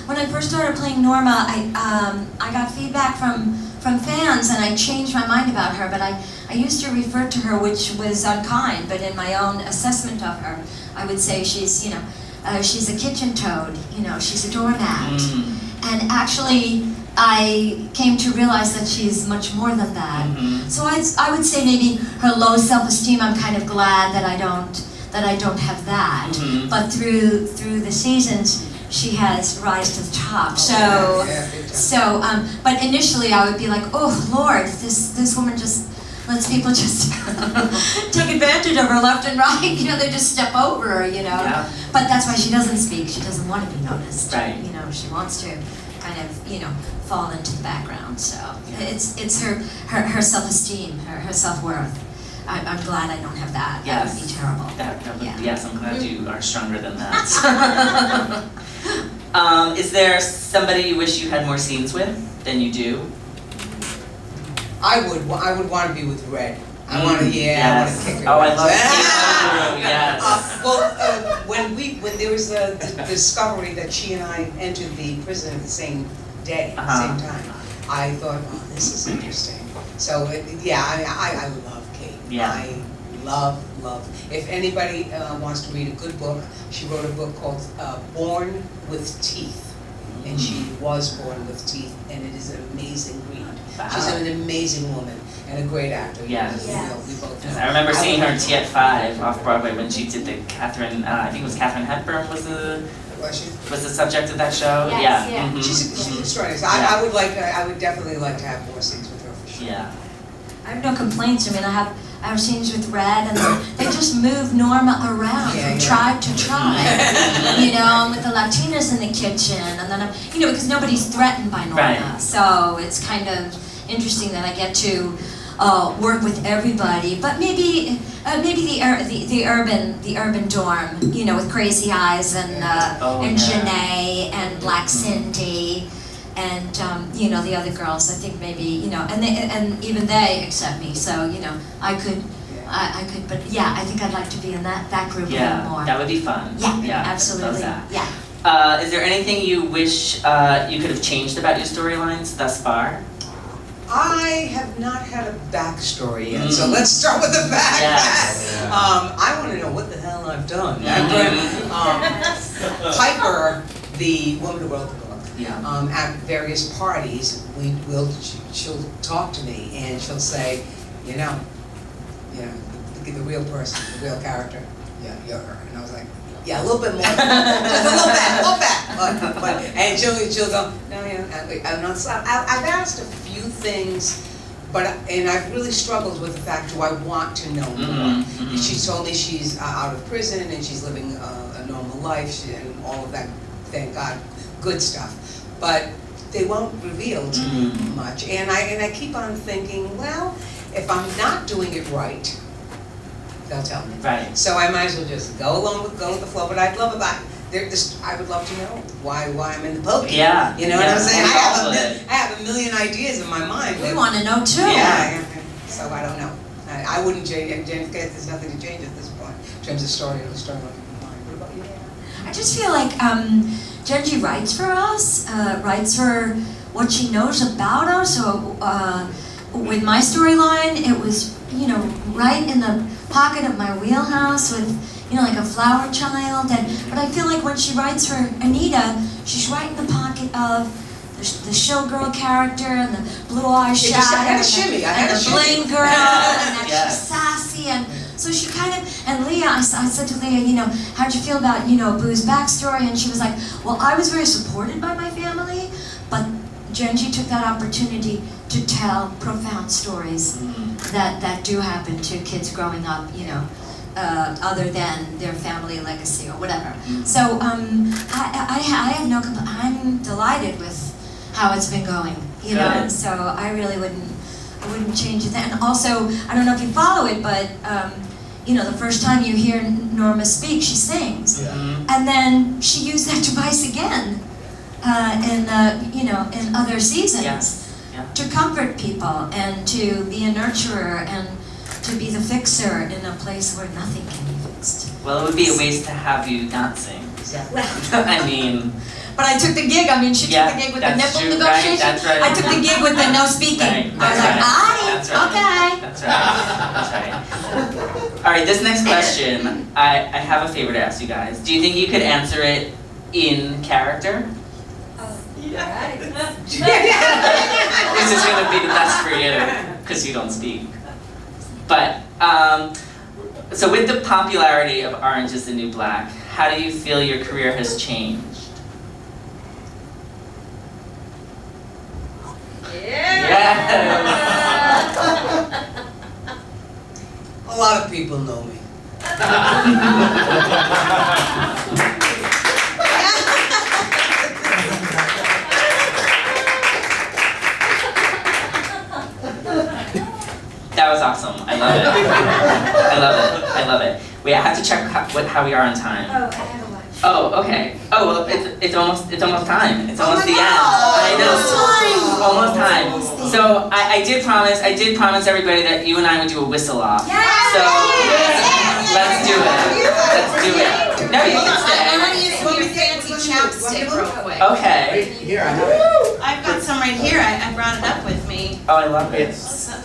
when I first started playing Norma. I got feedback from fans, and I changed my mind about her. But I used to refer to her, which was unkind. But in my own assessment of her, I would say she's, she's a kitchen toad. She's a doormat. And actually, I came to realize that she's much more than that. So I would say maybe her low self-esteem. I'm kind of glad that I don't have that. But through the seasons, she has rise to the top. But initially I would be like, oh Lord, this woman just lets people just take advantage of her left and right. They just step over her. Yeah. But that's why she doesn't speak. She doesn't want to be noticed. Right. She wants to kind of fall into the background. So it's her self-esteem, her self-worth. I'm glad I don't have that. Yes. That would be terrible. Yes, I'm glad you are stronger than that. Is there somebody you wish you had more scenes with than you do? I would want to be with Red. I want to, I want to kick her. Oh, I love it. Yes. When there was a discovery that she and I entered the prison at the same day, same time, I thought, oh, this is interesting. So, I love Kate. Yeah. I love. If anybody wants to read a good book, she wrote a book called Born with Teeth. And she was born with teeth, and it is an amazing read. Wow. She's an amazing woman and a great actor. Yes. We both know. I remember seeing her in TF5 Off-Broadway when she did the Catherine, I think it was Catherine Hepburn was the subject of that show. Yes, yeah. She's extraordinary. So I would definitely like to have more scenes with her for sure. Yeah. I have no complaints. I mean, I have scenes with Red, and they just move Norma around from tribe to tribe. With the Latinas in the kitchen, and then because nobody's threatened by Norma. Right. So it's kind of interesting that I get to work with everybody. But maybe the urban dorm, with Crazy Eyes and Janae and Black Cindy. And the other girls, I think maybe and even they accept me. So I could, but I think I'd like to be in that group a little more. That would be fun. Yeah, absolutely. Yeah. Is there anything you wish you could have changed about your storylines thus far? I have not had a backstory yet, so let's start with the back. Yes. I want to know what the hell I've done. Piper, the woman who wrote the book. At various parties, she'll talk to me and she'll say, the real person, the real character, you're her. And I was like, a little bit more, just a little bit. But and she'll go, no, I've asked a few things, and I've really struggled with the fact, do I want to know more? She told me she's out of prison and she's living a normal life and all of that, thank God, good stuff. But they won't reveal too much. And I keep on thinking, well, if I'm not doing it right, they'll tell me. Right. So I might as well just go with the flow. But I would love to know why I'm in the pokey. Yeah. You know what I'm saying? Yeah. I have a million ideas in my mind. We want to know too. Yeah. So I don't know. I wouldn't change. There's nothing to change at this point in terms of story or the story. What about you? I just feel like Genji writes for us, writes for what she knows about us. So with my storyline, it was, right in the pocket of my wheelhouse with, like a flower child. But I feel like when she writes for Anita, she's right in the pocket of the showgirl character and the blue-eyed shadow and the bling girl and that she's sassy and so she kind of, and Leah, I said to Leah, how'd you feel about, Boo's backstory? And she was like, well, I was very supported by my family, but Genji took that opportunity to tell profound stories that do happen to kids growing up, other than their family legacy or whatever. So I have no complaint. I'm delighted with how it's been going, Good. So I really wouldn't change it. And also, I don't know if you follow it, but the first time you hear Norma speak, she sings, and then she used that device again in other seasons to comfort people and to be a nurturer and to be the fixer in a place where nothing can be fixed. Well, it would be a waste to have you not sing. I mean. But I took the gig. I mean, she took the gig with the nipple negotiation. Right, that's right. I took the gig with the no speaking. Right, I was like, okay. That's right. All right, this next question, I have a favor to ask you guys. Do you think you could answer it in character? This is going to be the best for you, because you don't speak. But, so with the popularity of Orange is the New Black, how do you feel your career has changed? A lot of people know me. That was awesome. I love it. I love it. I love it. Wait, I have to check how we are on time. Oh, I have a watch. Oh, okay. Oh, well, it's almost time. It's almost the end. I know. Almost time. So I did promise everybody that you and I would do a whistle off. So let's do it. Let's do it. No, you can stay. I want to use some of your fancy chapstick real quick. Okay. Here, I have it. I've got some right here. I brought it up with me. Oh, I love it.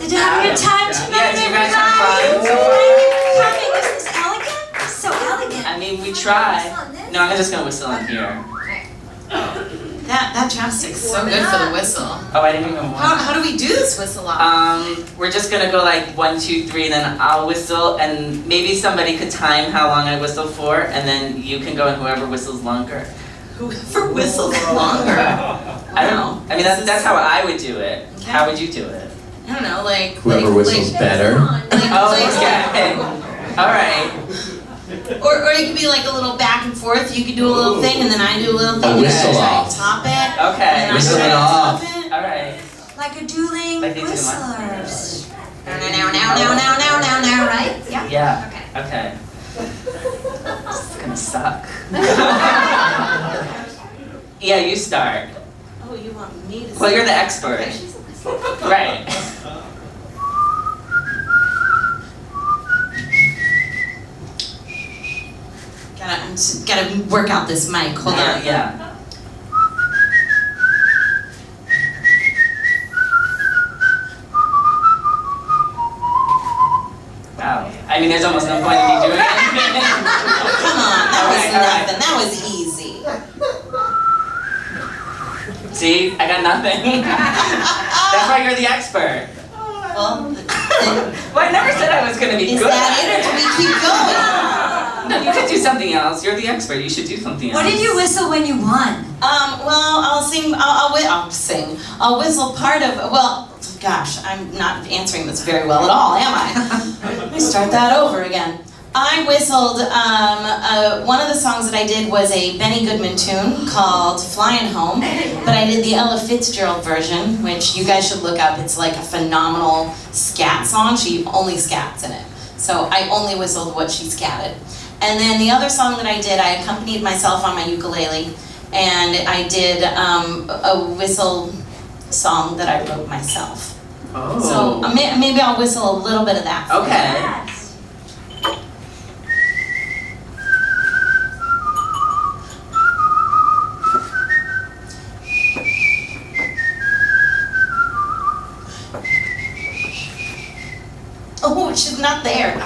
Did you have a good time tonight, Yeah, did you guys have fun? everybody? This is elegant. So elegant. I mean, we try. No, I'm just gonna whistle in here. That chapstick's so good for the whistle. Oh, I didn't even want. How do we do this whistle off? We're just gonna go like 1, 2, 3, and then I'll whistle, and maybe somebody could time how long I whistle for, and then you can go and whoever whistles longer. Whoever whistles longer. I don't know. I mean, that's how I would do it. Okay. How would you do it? I don't know, like Whoever whistles better. Oh, okay. All right. Or it could be like a little back and forth. You could do a little thing, and then I do a little thing. A whistle and then I try off. to top it. Okay. And then Whistle I try it to off. top it. All right. Like a dueling Like these are the whistlers. Now, Right? Yeah. Yeah. Okay. This is gonna suck. Yeah, you start. Oh, you want me to? Well, you're the expert. Okay. Right. Gotta work out this mic. Hold on. Yeah. Wow. I mean, there's almost no point in me doing it. Come on, that was All right. nothing. That was easy. See, I got nothing. That's why you're the expert. Well, Well, I never said I was gonna be is good that it, or at do we keep going? No, you could do something else. You're the expert. You should do something else. What did you whistle when you won? Well, I'll sing. I'll sing. I'll whistle part of. Well, gosh, I'm not answering this very well at all, am I? Let me start that over again. I whistled, one of the songs that I did was a Benny Goodman tune called Flying Home, but I did the Ella Fitzgerald version, which you guys should look up. It's like a phenomenal scat song. She only scats in it. So I only whistled what she scatted. And then the other song that I did, I accompanied myself on my ukulele, and I did a whistle song that I wrote myself. Oh. So maybe I'll whistle a little bit of that. Okay. Oh, she's not there.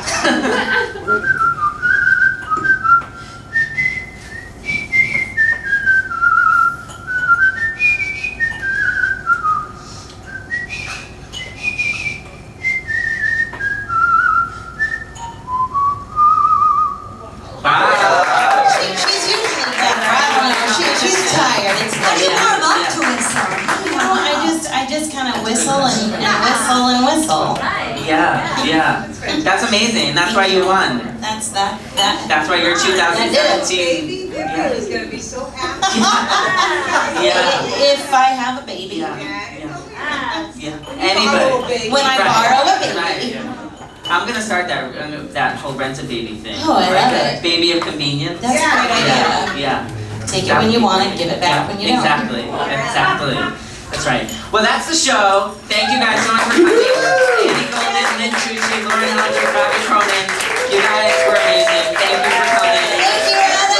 She's usually better. I don't know. She's tired. It's How do you late. warm up to it, son? I just kind of whistle and whistle and whistle. Yeah. That's amazing. That's why you won. That's that. That's why you're 2017. Baby, they're really gonna be so happy. Yeah. If I have a baby. Yeah. Anybody. When I borrow a baby. Right. Yeah. I'm gonna start that whole rent a baby thing. Oh, I love it. Baby of convenience. That's a great idea. Yeah. Take it when you want it, give it back when you don't. Exactly. That's right. Well, that's the show. Thank you guys so much for coming. Annie Lin, Lin Tucci, Lauren Elder, Bobby Cronin. You guys were amazing. Thank you for coming. Thank you, Adam.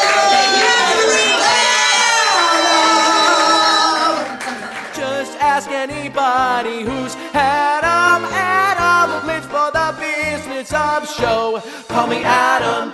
Just ask anybody who's had 'em. Adam lives for the business of show. Call me Adam.com.